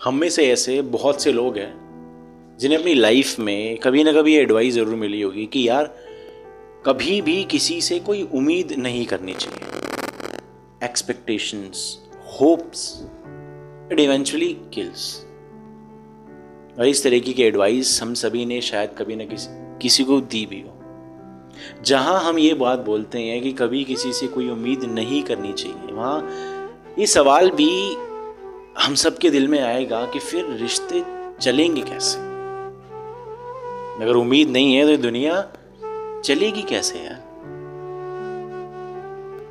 हम में से ऐसे बहुत से लोग हैं जिन्हें अपनी लाइफ में कभी ना कभी एडवाइस ज़रूर मिली होगी कि यार कभी भी किसी से कोई उम्मीद नहीं करनी चाहिए। Expectations, hopes, it eventually kills. और इस तरीके की एडवाइस हम सभी ने शायद कभी ना किसी को दी भी हो। जहां हम ये बात बोलते हैं कि कभी किसी से कोई उम्मीद नहीं करनी चाहिए, वहां ये सवाल भी हम सबके दिल में आएगा कि फिर रिश्ते चलेंगे कैसे? अगर उम्मीद नहीं है तो दुनिया चलेगी कैसे यार?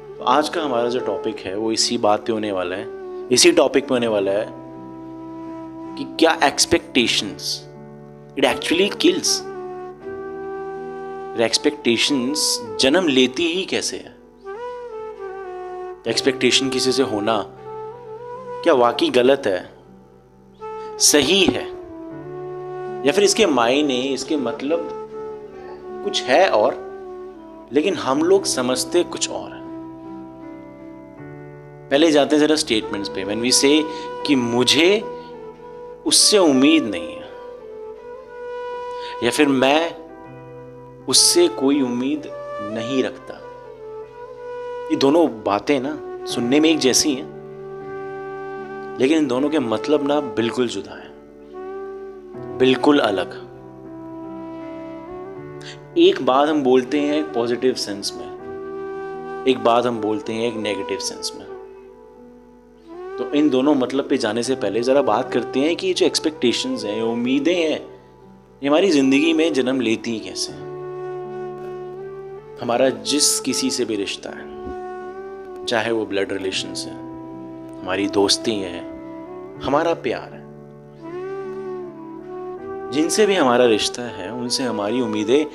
तो आज का हमारा जो टॉपिक है वो इसी बात पे होने वाला है, इसी टॉपिक पे होने वाला है कि क्या expectations it actually kills. Expectations जन्म लेती ही कैसे है? एक्सपेक्टेशन किसी से होना क्या वाकई गलत है, सही है, या फिर इसके मायने, इसके मतलब कुछ है और लेकिन हम लोग समझते कुछ और है। पहले जाते हैं जरा स्टेटमेंट्स पे। व्हेन वी से कि मुझे उससे उम्मीद नहीं है, या फिर मैं उससे कोई उम्मीद नहीं रखता, ये दोनों बातें ना सुनने में एक जैसी हैं, लेकिन इन दोनों के मतलब ना बिल्कुल जुदा है, बिल्कुल अलग। एक बात हम बोलते हैं एक पॉजिटिव सेंस में, एक बात हम बोलते हैं एक नेगेटिव सेंस में। तो इन दोनों मतलब पे जाने से पहले जरा बात करते हैं कि ये जो एक्सपेक्टेशंस हैं, उम्मीदें हैं, ये हमारी जिंदगी में जन्म लेती हैं कैसे। हमारा जिस किसी से भी रिश्ता है, चाहे वो ब्लड रिलेशंस है, हमारी दोस्ती है, हमारा प्यार है, जिनसे भी हमारा रिश्ता है उनसे हमारी उम्मीदें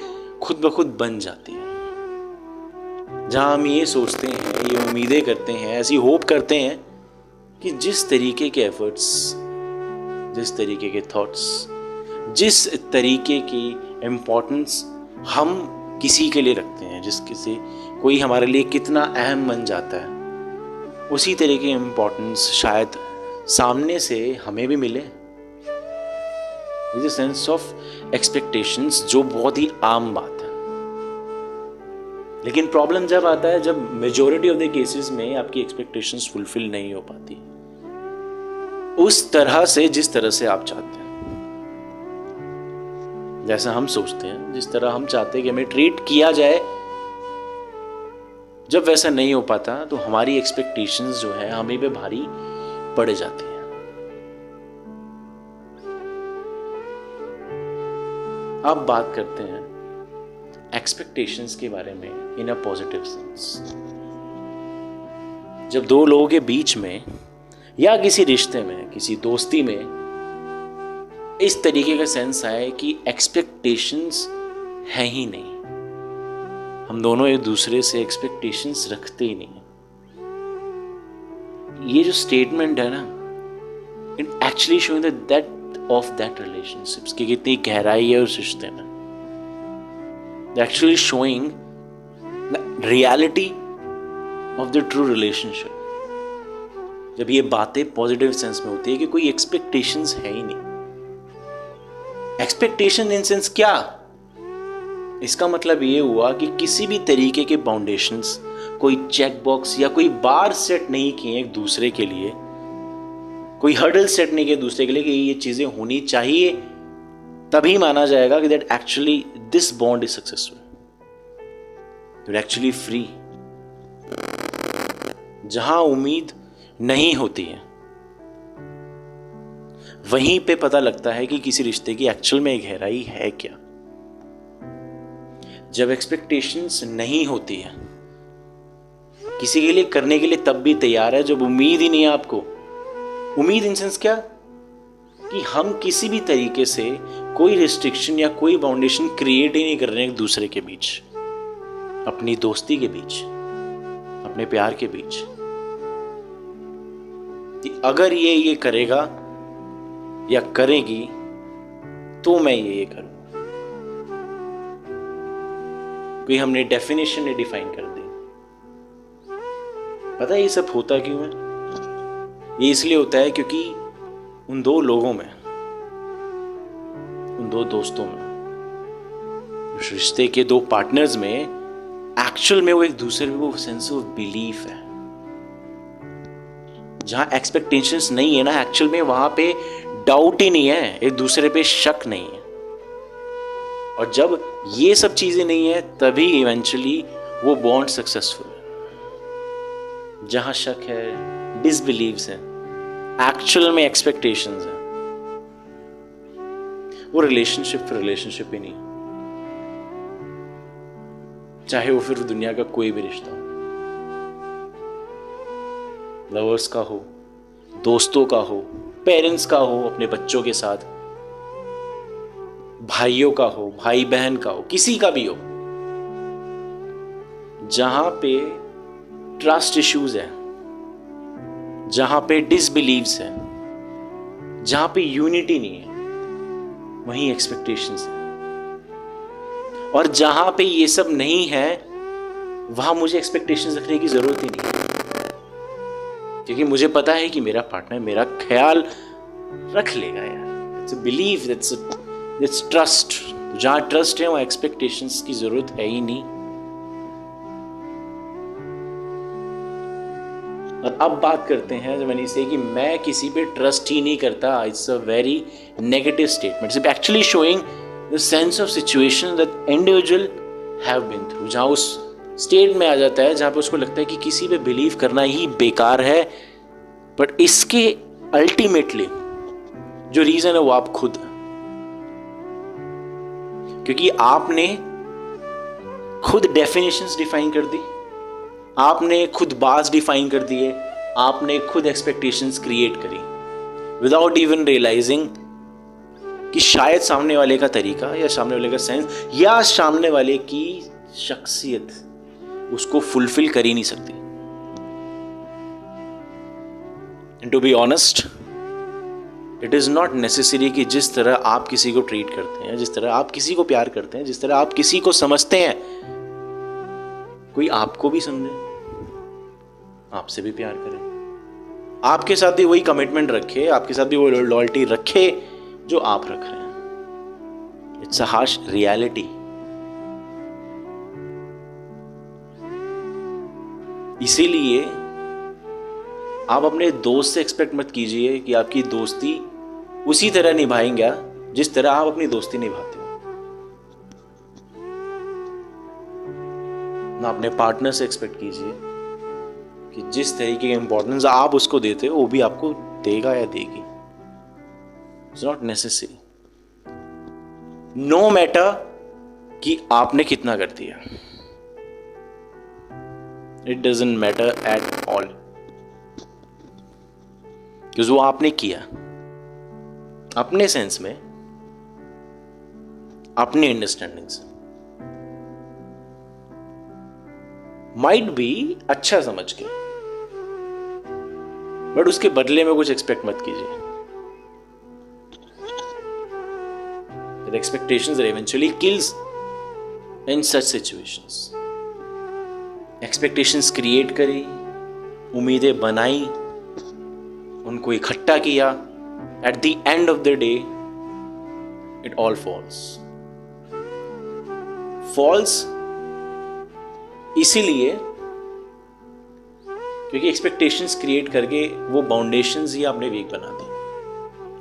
खुद ब खुद बन जाती हैं। जहां हम ये सोचते हैं, ये उम्मीदें करते हैं, ऐसी होप करते हैं कि जिस तरीके के एफर्ट्स, जिस तरीके के थॉट्स, जिस तरीके की इम्पोर्टेंस हम किसी के लिए रखते हैं, जिस किसी कोई हमारे लिए कितना अहम बन जाता है, उसी तरह की इम्पोर्टेंस शायद सामने से हमें भी मिले। सेंस ऑफ एक्सपेक्टेशंस जो बहुत ही आम बात है, लेकिन प्रॉब्लम जब आता है जब मेजॉरिटी ऑफ द केसेस में आपकी एक्सपेक्टेशंस फुलफिल नहीं हो पाती उस तरह से जिस तरह से आप चाहते हैं, जैसा हम सोचते हैं, जिस तरह हम चाहते हैं कि हमें ट्रीट किया जाए। जब वैसा नहीं हो पाता तो हमारी एक्सपेक्टेशंस जो है हमें पे भारी पड़ जाती है। अब बात करते हैं एक्सपेक्टेशंस के बारे में इन अ पॉजिटिव सेंस। जब दो लोगों के बीच में या किसी रिश्ते में, किसी दोस्ती में इस तरीके का सेंस आए कि एक्सपेक्टेशंस है ही नहीं, हम दोनों एक दूसरे से एक्सपेक्टेशंस रखते ही नहीं, ये जो स्टेटमेंट है ना, it actually showing the depth of that relationships की कितनी गहराई है उस रिश्ते में। Actually showing the reality of the true relationship. जब ये बातें पॉजिटिव सेंस में होती है कि कोई एक्सपेक्टेशंस है ही नहीं। एक्सपेक्टेशन इन सेंस क्या? इसका मतलब ये हुआ कि किसी भी तरीके के बाउंडेशंस, कोई चेक बॉक्स या कोई बार सेट नहीं किए एक दूसरे के लिए, कोई हर्डल सेट नहीं किए दूसरे के लिए कि ये चीजें होनी चाहिए, तभी माना जाएगा कि that actually this bond is successful, that actually free. जहां उम्मीद नहीं होती है वहीं पे पता लगता है कि किसी रिश्ते की एक्चुअल में गहराई है क्या। जब एक्सपेक्टेशंस नहीं होती है, किसी के लिए करने के लिए तब भी तैयार है जब उम्मीद ही नहीं है आपको। उम्मीद इन सेंस क्या? कि हम किसी भी तरीके से कोई रिस्ट्रिक्शन या कोई बाउंडेशन क्रिएट ही नहीं कर रहे हैं एक दूसरे के बीच, अपनी दोस्ती के बीच, अपने प्यार के बीच, कि अगर ये करेगा या करेगी तो मैं ये करूं। कोई हमने डेफिनेशन ने डिफाइन कर दी। पता है ये सब होता क्यों है? ये इसलिए होता है क्योंकि उन दो लोगों में, उन दो दोस्तों में, उस रिश्ते के दो पार्टनर्स में एक्चुअल में वो एक दूसरे में वो सेंस ऑफ बिलीफ है। जहां एक्सपेक्टेशंस नहीं है ना, एक्चुअल में वहां पे डाउट ही नहीं है, एक दूसरे पे शक नहीं है। और जब ये सब चीजें नहीं है तभी इवेंचुअली वो बॉन्ड सक्सेसफुल है। जहां शक है, डिसबिलीव्स है, एक्चुअल में एक्सपेक्टेशंस है, वो रिलेशनशिप ही नहीं, चाहे वो फिर दुनिया का कोई भी रिश्ता हो, लवर्स का हो, दोस्तों का हो, पेरेंट्स का हो अपने बच्चों के साथ, भाइयों का हो, भाई बहन का हो, किसी का भी हो। जहां पे ट्रस्ट इश्यूज है, जहां पे डिसबिलीव्स है, जहां पे यूनिटी नहीं है, वहीं एक्सपेक्टेशंस है। और जहां पे ये सब नहीं है वहां मुझे एक्सपेक्टेशंस रखने की जरूरत ही नहीं है, क्योंकि मुझे पता है कि मेरा पार्टनर मेरा ख्याल रख लेगा यार। It's a believe, it's trust. जहां ट्रस्ट है वहां एक्सपेक्टेशंस की जरूरत है ही नहीं। और अब बात करते हैं जब मैंने से कि मैं किसी पे ट्रस्ट ही नहीं करता, it's a very negative statement. It's actually showing the sense of situation that individual have been through. जहां उस स्टेट में आ जाता है जहां पे उसको लगता है कि किसी पे बिलीव करना ही बेकार है। बट इसके अल्टीमेटली जो रीजन है वो आप खुद, क्योंकि आपने खुद डेफिनेशंस डिफाइन कर दी, आपने खुद बाज डिफाइन कर दिए, आपने खुद एक्सपेक्टेशंस क्रिएट करी विदाउट इवन रियलाइजिंग कि शायद सामने वाले का तरीका या सामने वाले का सेंस या सामने वाले की शख्सियत उसको फुलफिल कर ही नहीं सकती। And to be honest, it is not necessary कि जिस तरह आप किसी को ट्रीट करते हैं, जिस तरह आप किसी को प्यार करते हैं, जिस तरह आप किसी को समझते हैं, कोई आपको भी समझे, आपसे भी प्यार करे, आपके साथ भी वही कमिटमेंट रखे, आपके साथ भी वो लॉयल्टी रखे जो आप रख रहे हैं। It's a harsh reality. इसीलिए आप अपने दोस्त से एक्सपेक्ट मत कीजिए कि आपकी दोस्ती उसी तरह निभाएंगे जिस तरह आप अपनी दोस्ती निभाते हो। ना अपने पार्टनर से एक्सपेक्ट कीजिए कि जिस तरीके की इंपॉर्टेंस आप उसको देते हो वो भी आपको देगा या देगी। It's not necessary, no matter कि आपने कितना कर दिया। It doesn't matter at all, क्योंकि वो आपने किया अपने सेंस में, अपनी अंडरस्टैंडिंग से, माइट बी अच्छा समझ के, बट उसके बदले में कुछ एक्सपेक्ट मत कीजिए। Expectations eventually kills in such situations. Expectations create करी, उम्मीदें बनाई, उनको इकट्ठा किया, at the end of the day it all falls इसीलिए क्योंकि एक्सपेक्टेशंस क्रिएट करके वो बाउंडेशंस ही आपने वीक बना दी।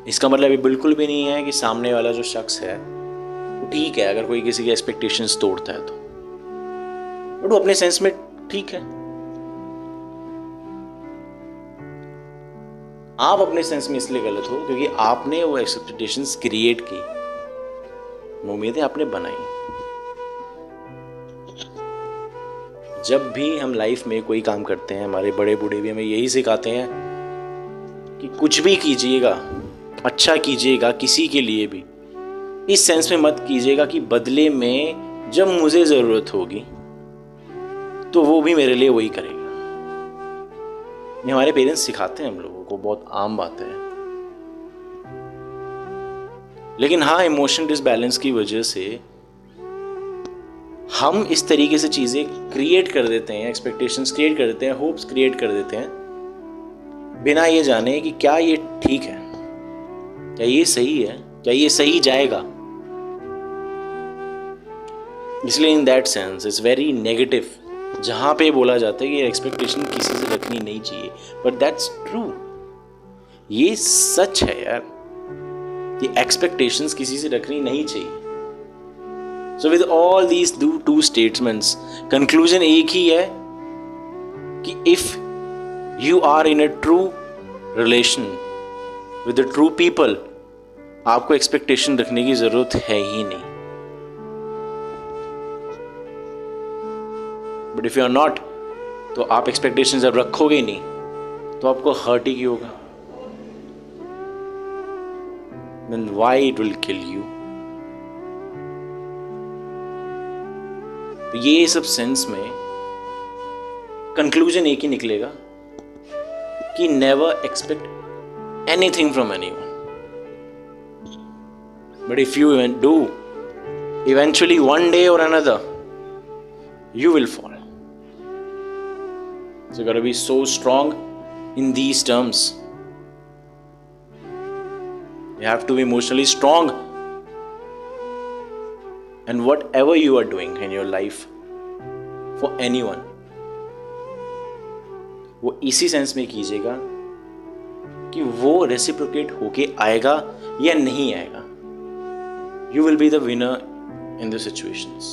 इसका मतलब ये बिल्कुल भी नहीं है कि सामने वाला जो शख्स है वो ठीक है अगर कोई किसी के एक्सपेक्टेशंस तोड़ता है तो, बट वो अपने सेंस में ठीक है। आप अपने सेंस में इसलिए गलत हो क्योंकि आपने वो एक्सपेक्टेशंस क्रिएट की, उम्मीदें आपने बनाई। जब भी हम लाइफ में कोई काम करते हैं, हमारे बड़े बूढ़े भी हमें यही सिखाते हैं कि कुछ भी कीजिएगा, अच्छा कीजिएगा किसी के लिए भी, इस सेंस में मत कीजिएगा कि बदले में जब मुझे जरूरत होगी तो वो भी मेरे लिए वही करेगा। ये हमारे पेरेंट्स सिखाते हैं हम लोगों को, बहुत आम बात है। लेकिन हाँ, इमोशन डिसबैलेंस की वजह से हम इस तरीके से चीजें क्रिएट कर देते हैं, एक्सपेक्टेशंस क्रिएट कर देते हैं, होप्स क्रिएट कर देते हैं, बिना ये जाने कि क्या ये ठीक है, क्या ये सही है, क्या ये सही जाएगा? इसलिए in that sense it's very negative जहां पे बोला जाता है कि एक्सपेक्टेशन किसी से रखनी नहीं चाहिए, बट दैट्स ट्रू, ये सच है यार कि एक्सपेक्टेशंस किसी से रखनी नहीं चाहिए। So with all these two statements conclusion एक ही है कि if you are in a true relation with the true people, आपको एक्सपेक्टेशन रखने की जरूरत है ही नहीं। But if you are not, तो आप एक्सपेक्टेशन जब रखोगे ही नहीं तो आपको हर्ट ही क्यों होगा? Then why it will kill you? तो ये सब सेंस में कंक्लूजन एक ही निकलेगा कि never expect anything from anyone, but if you do, eventually one day or another you will fall. So you got to be so strong in these terms. You have to be emotionally strong, and whatever you are doing in your life for anyone, वो इसी sense में कीजिएगा कि वो reciprocate होके आएगा या नहीं आएगा. You will be the winner in the situations.